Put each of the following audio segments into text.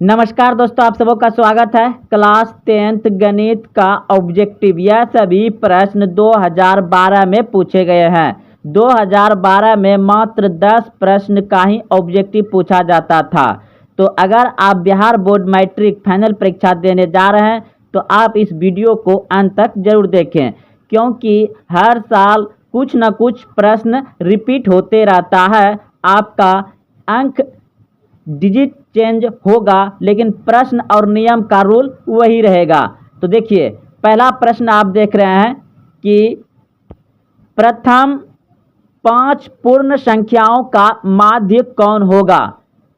नमस्कार दोस्तों, आप सबों का स्वागत है। क्लास 10th गणित का ऑब्जेक्टिव, यह सभी प्रश्न 2012 में पूछे गए हैं। 2012 में मात्र 10 प्रश्न का ही ऑब्जेक्टिव पूछा जाता था। तो अगर आप बिहार बोर्ड मैट्रिक फाइनल परीक्षा देने जा रहे हैं तो आप इस वीडियो को अंत तक जरूर देखें, क्योंकि हर साल कुछ न कुछ प्रश्न रिपीट होते रहता है। आपका अंक डिजिट चेंज होगा, लेकिन प्रश्न और नियम का रूल वही रहेगा। तो देखिए, पहला प्रश्न आप देख रहे हैं कि प्रथम 5 पूर्ण संख्याओं का माध्य कौन होगा।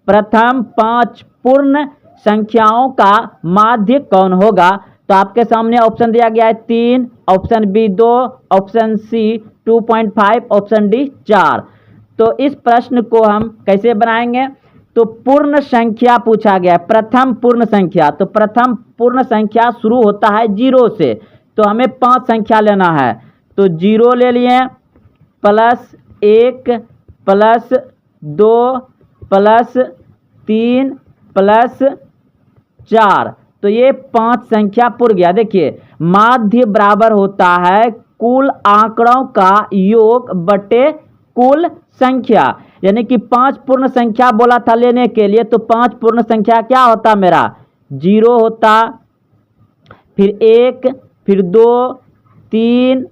प्रथम 5 पूर्ण संख्याओं का माध्य कौन होगा। तो आपके सामने ऑप्शन दिया गया है 3, option B 2, option C 2.5, option D 4। तो इस प्रश्न को हम कैसे बनाएंगे। तो पूर्ण संख्या पूछा गया है, प्रथम पूर्ण संख्या। तो प्रथम पूर्ण संख्या शुरू होता है 0 से, तो हमें 5 संख्या लेना है। तो 0 ले लिए, +1 +2 +3 +4। तो ये 5 संख्या पूर गया। देखिए, माध्य बराबर होता है कुल आंकड़ों का योग बटे कुल संख्या, यानी कि 5 पूर्ण संख्या बोला था लेने के लिए। तो 5 पूर्ण संख्या क्या होता मेरा, 0 होता, फिर 1, फिर 2, 3,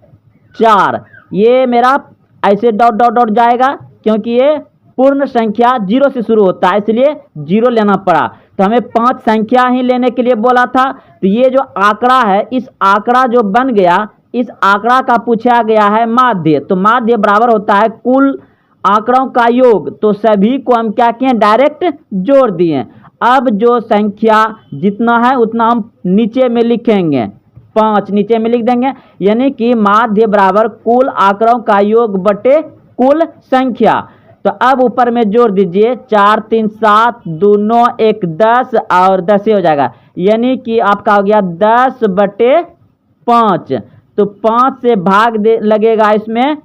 4। ये मेरा ऐसे डॉट डॉट डॉट जाएगा, क्योंकि ये पूर्ण संख्या 0 से शुरू होता है, इसलिए 0 लेना पड़ा। तो हमें 5 संख्या ही लेने के लिए बोला था। तो ये जो आंकड़ा है, इस आंकड़ा जो बन गया, इस आंकड़ा का पूछा गया है माध्य। तो माध्य बराबर होता है कुल आंकड़ों का योग। तो सभी को हम क्या किए, डायरेक्ट जोड़ दिए। अब जो संख्या जितना है उतना हम नीचे में लिखेंगे, 5 नीचे में लिख देंगे, यानी कि माध्य बराबर कुल आंकड़ों का योग बटे कुल संख्या। तो अब ऊपर में जोड़ दीजिए, 4 3 7, 2 9 1 10 और 10 हो जाएगा, यानी कि आपका हो गया 10 बटे 5। तो 5 से भाग दे लगेगा इसमें,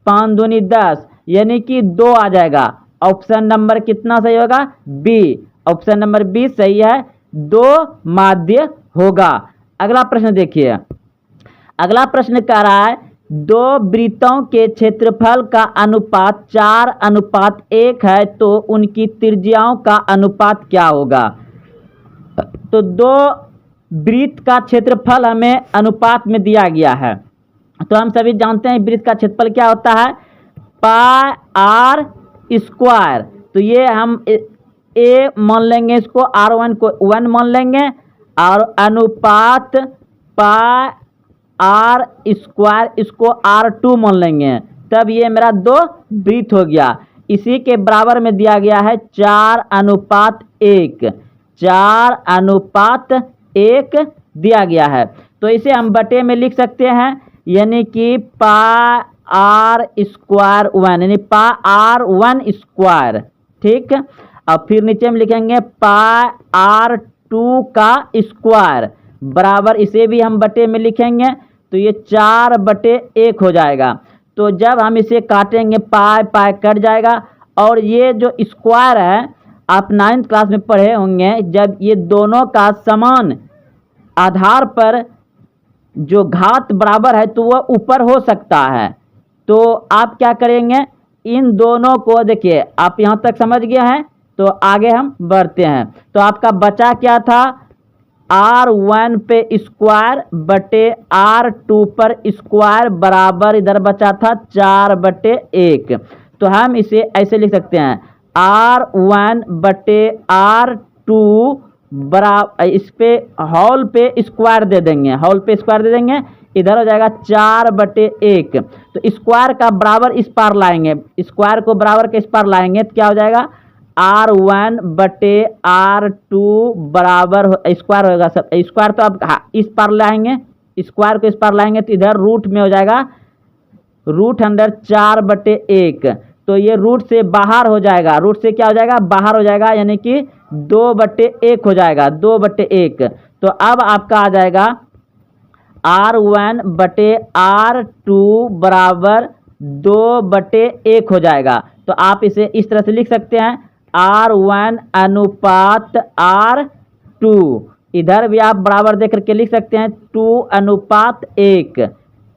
5 दूनी 10, यानी कि 2 आ जाएगा। ऑप्शन नंबर कितना सही होगा, बी। ऑप्शन नंबर बी सही है, 2 माध्य होगा। अगला प्रश्न देखिए। अगला प्रश्न कह रहा है 2 वृत्तों के क्षेत्रफल का अनुपात 4:1 है, तो उनकी त्रिज्याओं का अनुपात क्या होगा। तो 2 वृत्त का क्षेत्रफल हमें अनुपात में दिया गया है। तो हम सभी जानते हैं वृत्त का क्षेत्रफल क्या होता है, पाई आर स्क्वायर। तो ये हम ए मान लेंगे, इसको R1 को 1 मान लेंगे, और अनुपात पाई आर स्क्वायर इसको R2 मान लेंगे। तब ये मेरा 2 वृत्त हो गया। इसी के बराबर में दिया गया है 4:1, 4:1 दिया गया है। तो इसे हम बटे में लिख सकते हैं, यानी कि पाई आर स्क्वायर 1, यानी पाई R1 स्क्वायर। ठीक, और फिर नीचे में लिखेंगे पाई R2 का स्क्वायर बराबर, इसे भी हम बटे में लिखेंगे, तो ये 4/1 हो जाएगा। तो जब हम इसे काटेंगे, पाई पाई कट जाएगा। और ये जो स्क्वायर है, आप 9th क्लास में पढ़े होंगे, जब ये दोनों का समान आधार पर जो घात बराबर है तो वह ऊपर हो सकता है। तो आप क्या करेंगे, इन दोनों को, देखिए आप यहाँ तक समझ गए हैं, तो आगे हम बढ़ते हैं। तो आपका बचा क्या था, R1 पे स्क्वायर बटे R2 पर स्क्वायर बराबर, इधर बचा था 4/1। तो हम इसे ऐसे लिख सकते हैं, R1 बटे R2 बराबर, इस पे हॉल पे स्क्वायर दे देंगे, हॉल पे स्क्वायर दे देंगे, इधर हो जाएगा 4/1। तो स्क्वायर का बराबर इस पार लाएंगे, स्क्वायर को बराबर के इस पार लाएंगे, तो क्या हो जाएगा, R1 बटे R2 बराबर स्क्वायर होगा। सब स्क्वायर तो अब इस पार लाएंगे, स्क्वायर को इस पार लाएंगे, तो इधर रूट में हो जाएगा, रूट अंडर 4/1। तो ये रूट से बाहर हो जाएगा, रूट से क्या हो जाएगा, बाहर हो जाएगा, यानी कि 2/1 हो जाएगा, 2/1। तो अब आपका आ जाएगा R1 बटे R2 बराबर 2/1 हो जाएगा। तो आप इसे इस तरह से लिख सकते हैं, R1 अनुपात R2। इधर भी आप बराबर देख करके लिख सकते हैं 2:1,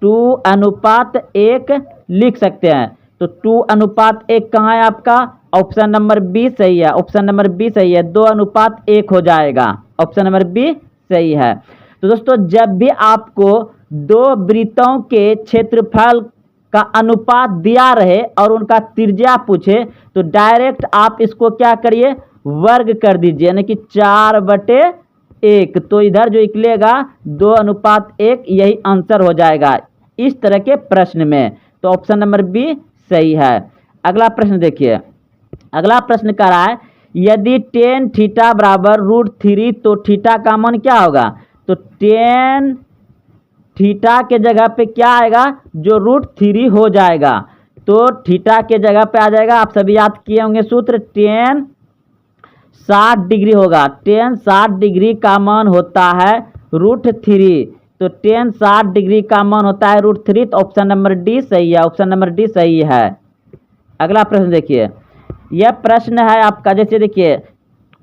2:1 लिख सकते हैं। तो 2:1 कहाँ है आपका? ऑप्शन नंबर बी सही है, ऑप्शन नंबर बी सही है, 2:1 हो जाएगा, ऑप्शन नंबर बी सही है। तो दोस्तों जब भी आपको दो वृत्तों के क्षेत्रफल का अनुपात दिया रहे और उनका त्रिज्या पूछे तो डायरेक्ट आप इसको क्या करिए, वर्ग कर दीजिए, यानी कि 4/1। तो इधर जो निकलेगा 2:1, यही आंसर हो जाएगा इस तरह के प्रश्न में। तो ऑप्शन नंबर बी सही है। अगला प्रश्न देखिए, अगला प्रश्न कह रहा है यदि tan थीटा बराबर √3 तो थीटा का मान क्या होगा? तो tan थीटा के जगह पे क्या आएगा? जो √3 हो जाएगा। तो थीटा के जगह पे आ जाएगा, आप सभी याद किए होंगे सूत्र, tan 60 डिग्री होगा। tan 60 डिग्री का मान होता है √3। तो tan 60 डिग्री का मान होता है √3। तो ऑप्शन नंबर डी सही है, ऑप्शन नंबर डी सही है। अगला प्रश्न देखिए, यह प्रश्न है आपका, जैसे देखिए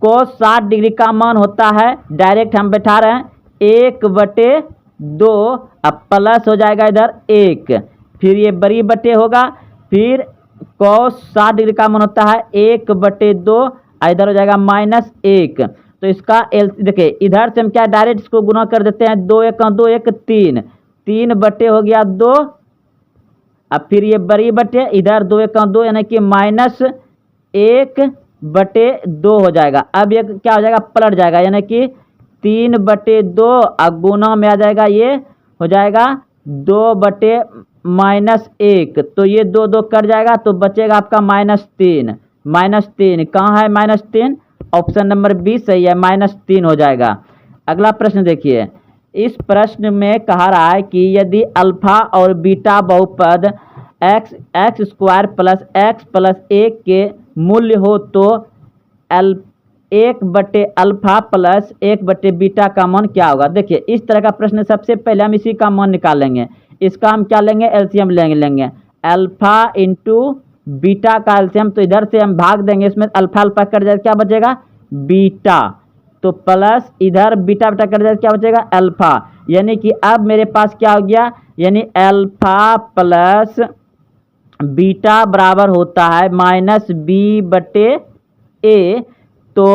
cos 60 डिग्री का मान होता है, डायरेक्ट हम बैठा रहे हैं 1/2, अब प्लस हो जाएगा इधर 1, फिर ये बड़ी बटे होगा, फिर cos 60 डिग्री का मान होता है 1/2, इधर हो जाएगा -1। तो इसका देखिए इधर से हम क्या डायरेक्ट इसको गुना कर देते हैं, 2 × 2 = 3, 3 बटे हो गया 2, अब फिर ये बड़ी बटे इधर 2 × 2 यानी कि -1/2 हो जाएगा। अब ये क्या हो जाएगा, पलट जाएगा, यानी कि 3/2 अब गुना में आ जाएगा, ये हो जाएगा 2/-1। तो ये 2 2 कट जाएगा, तो बचेगा आपका -3। -3 कहाँ है? -3 ऑप्शन नंबर बी सही है, -3 हो जाएगा। अगला प्रश्न देखिए, इस प्रश्न में कहा रहा है कि यदि अल्फा और बीटा बहुपद x² + x + 1 के मूल्य हो तो 1/अल्फा + 1/बीटा का मान क्या होगा? देखिए इस तरह का प्रश्न सबसे पहले हम इसी का मान निकालेंगे। इसका हम क्या लेंगे? एलसीएम लेंगे। अल्फा इंटू बीटा का एलसीएम, तो इधर से हम भाग देंगे, इसमें अल्फा अल्फा कट जाएगा, क्या बचेगा? बीटा। तो प्लस इधर बीटा बीटा कट जाएगा, क्या बचेगा? अल्फा। यानी कि अब मेरे पास क्या हो गया, यानी अल्फा प्लस बीटा बराबर होता है -b/a। तो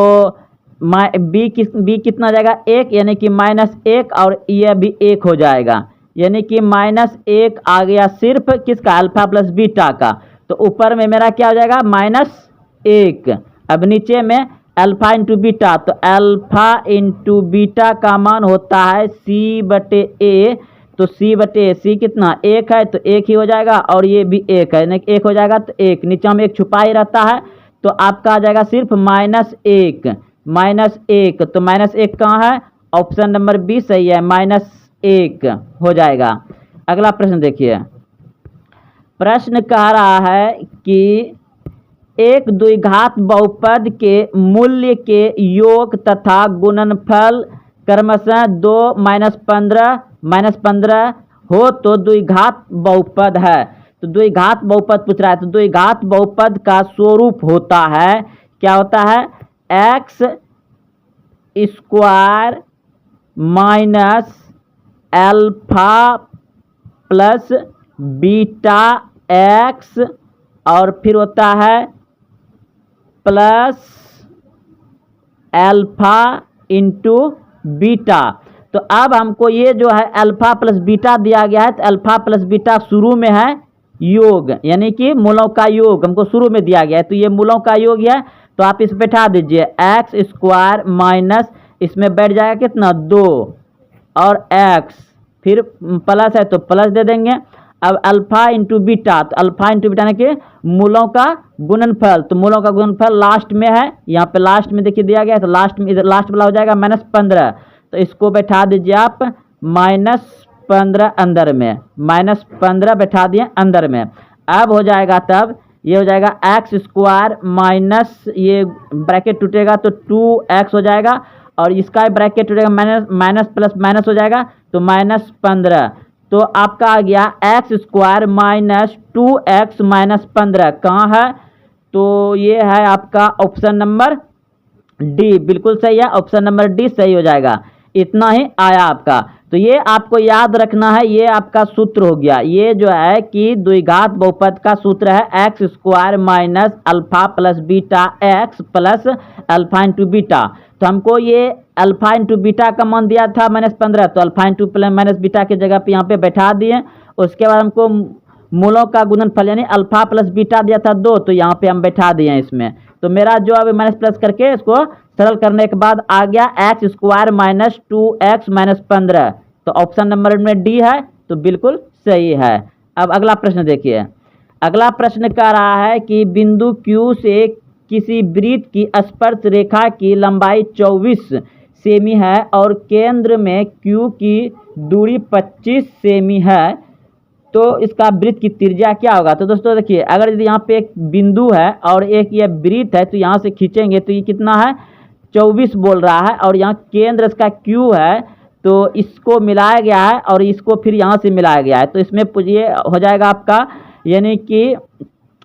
बी कितना जाएगा? 1, यानी कि -1, और यह भी 1 हो जाएगा, यानी कि -1 आ गया सिर्फ किसका? अल्फा प्लस बीटा का। तो ऊपर में मेरा क्या हो जाएगा? -1। अब नीचे में अल्फा इंटू बीटा, तो अल्फा इंटू बीटा का मान होता है c/a। तो c/a कितना? 1 है, तो 1 ही हो जाएगा, और ये भी 1 है, यानी 1 हो जाएगा, तो 1 नीचे में 1 छुपा ही रहता है, तो आपका आ जाएगा सिर्फ -1। -1, तो -1 कहाँ है? ऑप्शन नंबर बी सही है, -1 हो जाएगा। अगला प्रश्न देखिए, प्रश्न कह रहा है कि एक द्विघात बहुपद के मूल्य के योग तथा गुणनफल क्रमशः 2 -15 हो तो द्विघात बहुपद है। तो द्विघात बहुपद पूछ रहा है, तो द्विघात बहुपद का स्वरूप होता है, क्या होता है? x² - alpha plus beta x, और फिर होता है प्लस अल्फा इंटू बीटा। तो अब हमको ये जो है अल्फा प्लस बीटा दिया गया है, तो अल्फा प्लस बीटा शुरू में है योग, यानी कि मूलों का योग हमको शुरू में दिया गया है, तो ये मूलों का योग है, तो आप इस बैठा दीजिए x² माइनस इसमें बैठ जाएगा कितना? 2, और x, फिर प्लस है तो प्लस दे देंगे। अब अल्फा इंटू बीटा, तो अल्फा इंटू बीटा यानी कि मूलों का गुणनफल, तो मूलों का गुणनफल लास्ट में है, यहाँ पे लास्ट में देखिए दिया गया है, तो लास्ट में इधर लास्ट वाला हो जाएगा -15। तो इसको बैठा दीजिए आप -15 अंदर में, -15 बैठा दिए अंदर में। अब हो जाएगा, तब ये हो जाएगा x² माइनस, ये ब्रैकेट टूटेगा तो 2x हो जाएगा, और इसका ब्रैकेट टूटेगा माइनस प्लस माइनस हो जाएगा, तो -15। तो आपका आ गया x² - 2x - 15 कहाँ है? तो ये है आपका ऑप्शन नंबर डी, बिल्कुल सही है, ऑप्शन नंबर डी सही हो जाएगा। इतना ही आया आपका। तो ये आपको याद रखना है, ये आपका सूत्र हो गया। ये जो है कि द्विघात बहुपद का सूत्र है x square minus alpha plus beta x plus alpha into beta. तो हमको ये अल्फा इंटू बीटा का मान दिया था -15, तो अल्फा इंटू माइनस बीटा की जगह पे यहाँ पे बैठा दिए। उसके बाद हमको मूलों का गुणनफल यानी अल्फा प्लस बीटा दिया था 2, तो यहाँ पे हम बैठा दिए इसमें। तो मेरा जो अब माइनस प्लस करके इसको सरल करने के बाद आ गया x square minus 2x minus 15। तो ऑप्शन नंबर में डी है, तो बिल्कुल सही है। अब अगला प्रश्न देखिए। अगला प्रश्न कह रहा है कि बिंदु Q से किसी वृत्त की स्पर्श रेखा की लंबाई 24 सेमी है और केंद्र में Q की दूरी 25 सेमी है, तो इसका वृत्त की त्रिज्या क्या होगा। तो दोस्तों देखिए, अगर यदि यहाँ पे एक बिंदु है और एक ये वृत्त है, तो यहाँ से खींचेंगे तो ये कितना है 24 बोल रहा है, और यहाँ केंद्र इसका Q है, तो इसको मिलाया गया है और इसको फिर यहाँ से मिलाया गया है। तो इसमें ये हो जाएगा आपका यानी कि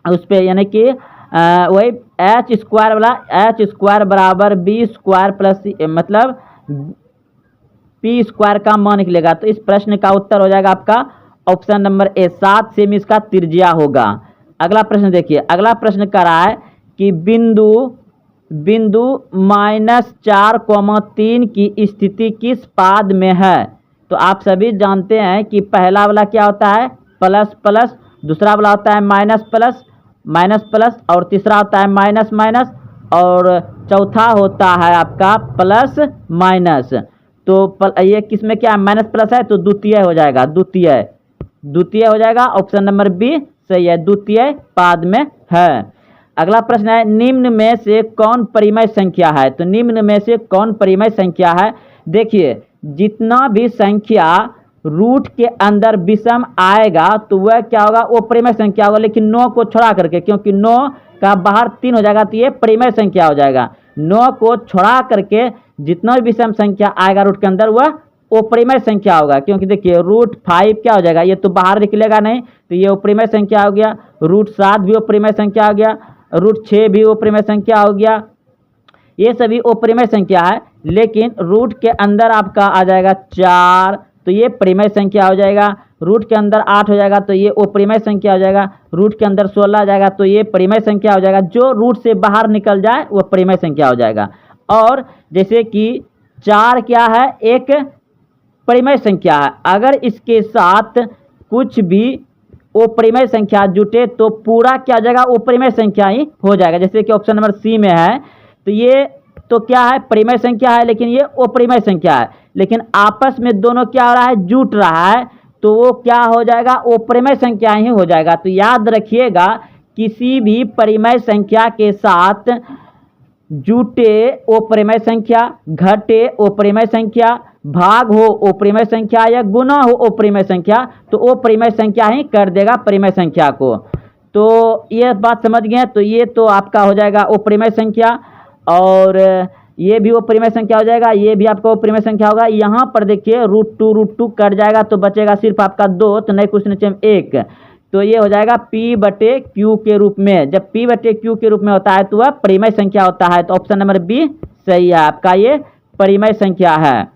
उस पर यानी कि वही एच स्क्वायर वाला, एच स्क्वायर बराबर बी स्क्वायर प्लस मतलब पी स्क्वायर का मान निकलेगा। तो इस प्रश्न का उत्तर हो जाएगा आपका ऑप्शन नंबर ए, 7 सेमी इसका त्रिज्या होगा। अगला प्रश्न देखिए। अगला प्रश्न कर रहा है कि बिंदु -4,3 की स्थिति किस पाद में है। तो आप सभी जानते हैं कि पहला वाला क्या होता है प्लस प्लस, दूसरा वाला होता है माइनस प्लस माइनस प्लस, और तीसरा होता है माइनस माइनस, और चौथा होता है आपका प्लस माइनस। तो ये किस में क्या है माइनस प्लस है, तो द्वितीय हो जाएगा, द्वितीय हो जाएगा। ऑप्शन नंबर बी सही है, द्वितीय पाद में है। अगला प्रश्न है निम्न में से कौन परिमेय संख्या है। तो निम्न में से कौन परिमेय संख्या है। देखिए, जितना भी संख्या रूट के अंदर विषम आएगा तो वह क्या होगा, वो परिमेय संख्या होगा, लेकिन 9 को छोड़ा करके, क्योंकि 9 का बाहर 3 हो जाएगा तो ये परिमेय संख्या हो जाएगा। 9 को छोड़ा करके जितना भी विषम संख्या आएगा रूट के अंदर वह परिमेय संख्या होगा। क्योंकि देखिए √5 क्या हो जाएगा, ये तो बाहर निकलेगा नहीं, तो ये परिमेय संख्या हो गया। √7 भी परिमेय संख्या हो गया, √6 भी परिमेय संख्या हो गया। ये सभी परिमेय संख्या है, लेकिन रूट के अंदर आपका आ जाएगा 4, तो ये परिमेय संख्या हो जाएगा। रूट के अंदर 8 हो जाएगा तो ये परिमेय संख्या हो जाएगा। रूट के अंदर 16 आ जाएगा तो ये परिमेय संख्या हो जाएगा। जो रूट से बाहर निकल जाए वो परिमेय संख्या हो जाएगा। और जैसे कि 4 क्या है, एक परिमेय संख्या है, अगर इसके साथ कुछ भी परिमेय संख्या जुटे तो पूरा क्या हो जाएगा, परिमेय संख्या ही हो जाएगा। जैसे कि ऑप्शन नंबर सी में है, तो ये तो क्या है परिमेय संख्या है, लेकिन ये अपरिमेय संख्या है, लेकिन आपस में दोनों क्या हो रहा है जुट रहा है, तो वो क्या हो जाएगा, अपरिमेय संख्या ही हो जाएगा। तो याद रखिएगा, किसी भी परिमेय संख्या के साथ जुटे अपरिमेय संख्या, घटे अपरिमेय संख्या, भाग हो अपरिमेय संख्या या गुना हो अपरिमेय संख्या, तो अपरिमेय संख्या ही कर देगा परिमेय संख्या को। तो ये बात समझ गए। तो ये तो आपका हो जाएगा अपरिमेय संख्या, और ये भी अपरिमेय संख्या हो जाएगा, ये भी आपका अपरिमेय संख्या होगा। यहाँ पर देखिए √2 कट जाएगा तो बचेगा सिर्फ आपका 2, तो नहीं कुछ नीचे में 1, तो ये हो जाएगा P/Q के रूप में। जब P/Q के रूप में होता है तो वह परिमेय संख्या होता है। तो ऑप्शन नंबर बी सही है आपका, ये परिमेय संख्या है।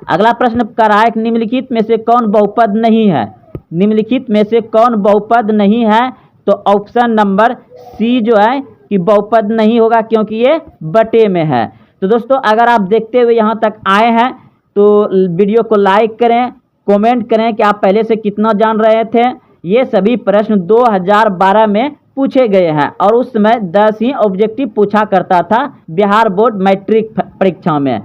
अगला प्रश्न कर रहा है निम्नलिखित में से कौन बहुपद नहीं है। निम्नलिखित में से कौन बहुपद नहीं है, तो ऑप्शन नंबर सी जो है कि बहुपद नहीं होगा, क्योंकि ये बटे में है। तो दोस्तों अगर आप देखते हुए यहाँ तक आए हैं तो वीडियो को लाइक करें, कमेंट करें कि आप पहले से कितना जान रहे थे। ये सभी प्रश्न 2012 में पूछे गए हैं, और उस समय 10 ही ऑब्जेक्टिव पूछा करता था बिहार बोर्ड मैट्रिक परीक्षा में।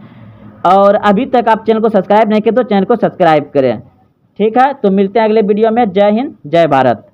और अभी तक आप चैनल को सब्सक्राइब नहीं किए तो चैनल को सब्सक्राइब करें। ठीक है, तो मिलते हैं अगले वीडियो में। जय हिंद, जय भारत।